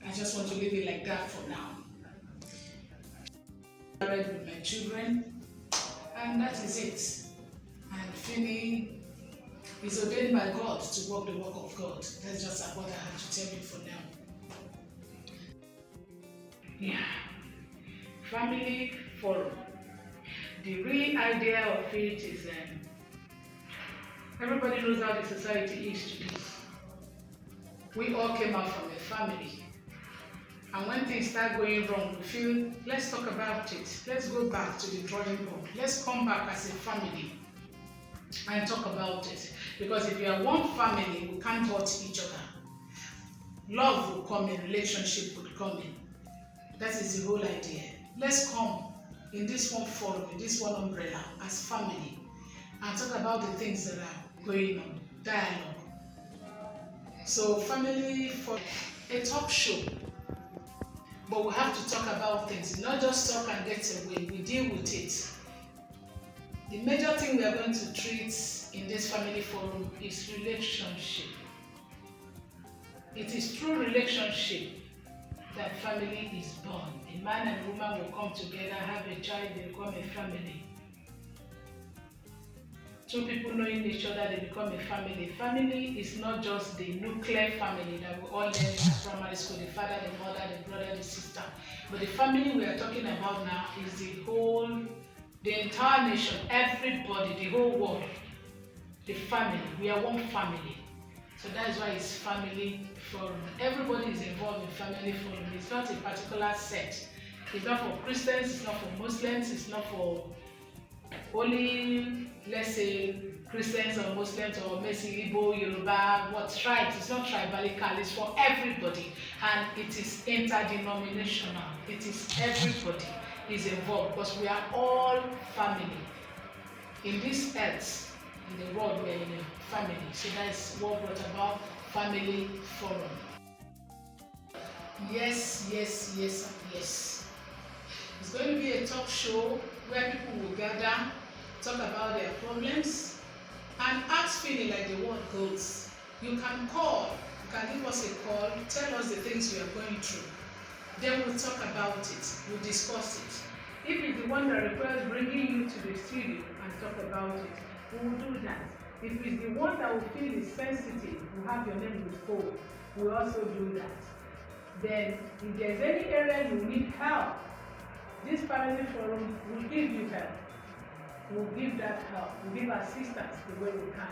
I just want to leave it like that for now. I'm married with my children, and that is it. And Fini is ordained by God to work the work of God. That's just what I have to tell you for now. Yeah. Family forum. The real idea of it is everybody knows how the society is today. We all came out from a family. And when things start going wrong, we feel, let's talk about it. Let's go back to the drawing board. Let's come back as a family and talk about it. Because if we are one family, we can't hurt each other. Love will come in, relationship will come in. That is the whole idea. Let's come in this one forum, in this one umbrella, as family, and talk about the things that are going on, dialogue. So family for a talk show, but we have to talk about things, not just talk and get away, we deal with it. The major thing we are going to treat in this family forum is relationship. It is through relationship that family is born. A man and woman will come together, have a child, they become a family. Two people knowing each other, they become a family. Family is not just the nuclear family that we all learn in primary school, the father, the mother, the brother, the sister. But the family we are talking about now is the entire nation, everybody, the whole world. The family, we are one family. So that's why it's family forum. Everybody is involved in family forum. It's not a particular set. It's not for Christians, it's not for Muslims, it's not for only, let's say, Christians or Muslims or Messi, Igbo, Yoruba, what tribes. It's not tribalical, it's for everybody. And it is interdenominational. It is everybody is involved because we are all family. In this earth, in the world, we are in a family. So that's what brought about family forum. Yes, yes, yes, and yes. It's going to be a talk show where people will gather, talk about their problems, and ask Fini like the word goes. You can call, you can give us a call, tell us the things you are going through. Then we'll talk about it, we'll discuss it. If it's the one that requires bringing you to the studio and talk about it, we will do that. If it's the one that we feel is sensitive, we have your name with phone, we'll also do that. Then, if there's any area you need help, this family forum will give you help. We'll give that help. We'll give assistance the way we can.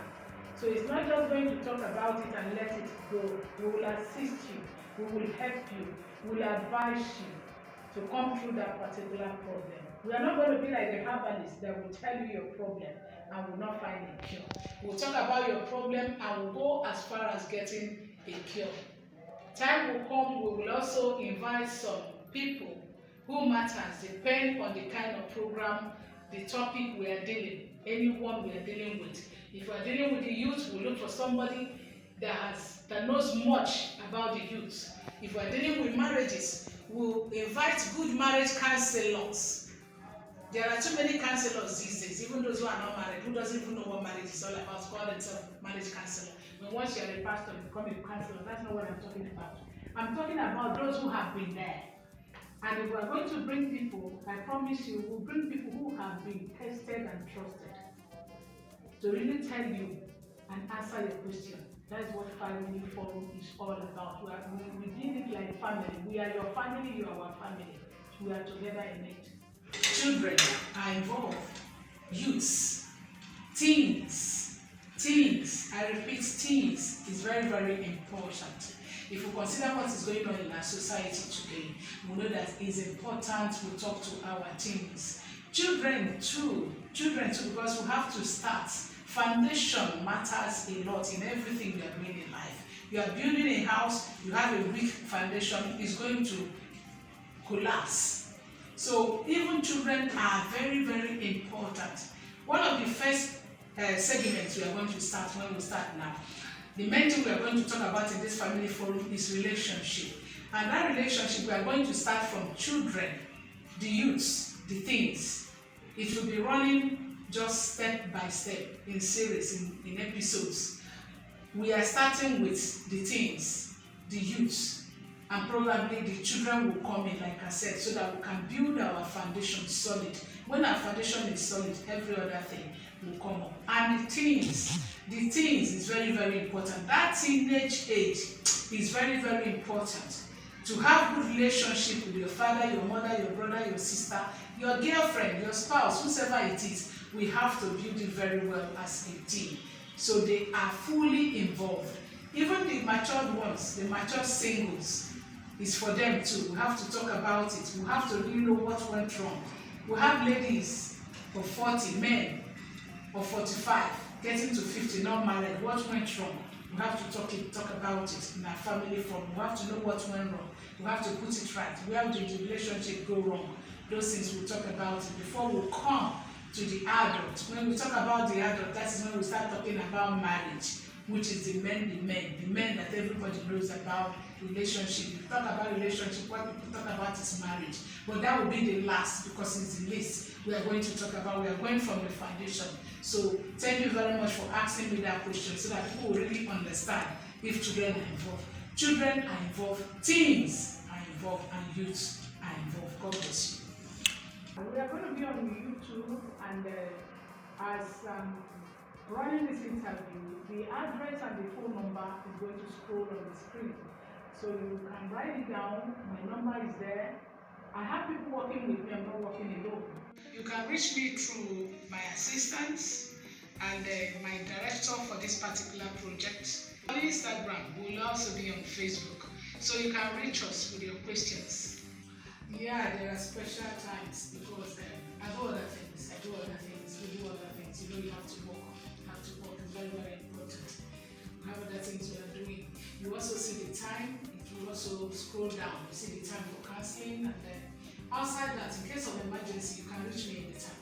So it's not just going to talk about it and let it go. We will assist you. We will help you. We will advise you to come through that particular problem. We are not going to be like the herbalist that will tell you your problem and will not find a cure. We'll talk about your problem and we'll go as far as getting a cure. Time will come, we will also invite some people who matters, depend on the kind of program, the topic we are dealing, anyone we are dealing with. If we are dealing with the youth, we'll look for somebody that knows much about the youth. If we are dealing with marriages, we'll invite good marriage counselors. There are too many counselors these days, even those who are not married, who doesn't even know what marriage is all about, call themselves marriage counselor. But once you're a pastor, you become a counselor. That's not what I'm talking about. I'm talking about those who have been there. And if we're going to bring people, I promise you, we'll bring people who have been tested and trusted to really tell you and answer your question. That's what family forum is all about. We did it like family. We are your family, you are our family. We are together in it. Children are involved, youths, teens, I repeat, teens is very, very important. If we consider what is going on in our society today, we know that it's important we talk to our teens. Children too, because we have to start. Foundation matters a lot in everything we are doing in life. You are building a house, you have a weak foundation, it's going to collapse. So even children are very, very important. One of the first segments we are going to start when we start now, the main thing we are going to talk about in this family forum is relationship. And that relationship, we are going to start from children, the youths, the teens. It will be running just step by step in series, in episodes. We are starting with the teens, the youths. and probably the children will come in, like I said, so that we can build our foundation solid. When our foundation is solid, every other thing will come up. And the teens is very, very important. That teenage age is very, very important. To have good relationship with your father, your mother, your brother, your sister, your girlfriend, your spouse, whoever it is, we have to build it very well as a team. So they are fully involved. Even the matured ones, the mature singles, is for them too. We have to talk about it. We have to really know what went wrong. We have ladies of 40, men of 45, getting to 50, not married. What went wrong? We have to talk about it in our family forum. We have to know what went wrong. We have to put it right. Where did the relationship go wrong? Those things we'll talk about it before we come to the adult. When we talk about the adult, that is when we start talking about marriage, which is the men that everybody knows about. Relationship. If we talk about relationship, what people talk about is marriage. But that will be the last, because it's the least we are going to talk about. We are going from the foundation. So thank you very much for asking me that question, so that people will really understand if children are involved. Children are involved, teens are involved, and youths are involved. God bless you. We are going to be on YouTube, and as running this interview, the address and the phone number is going to scroll on the screen. So you can write it down. My number is there. I have people working with me. I'm not working alone. You can reach me through my assistants and my director for this particular project. On Instagram, we'll also be on Facebook. So you can reach us with your questions. Yeah, there are special times because I do other things. We do other things. You know, you have to work. It's very, very important. We have other things we are doing. You also see the time. If you also scroll down, you see the time for counseling, and then outside that, in case of emergency, you can reach me anytime.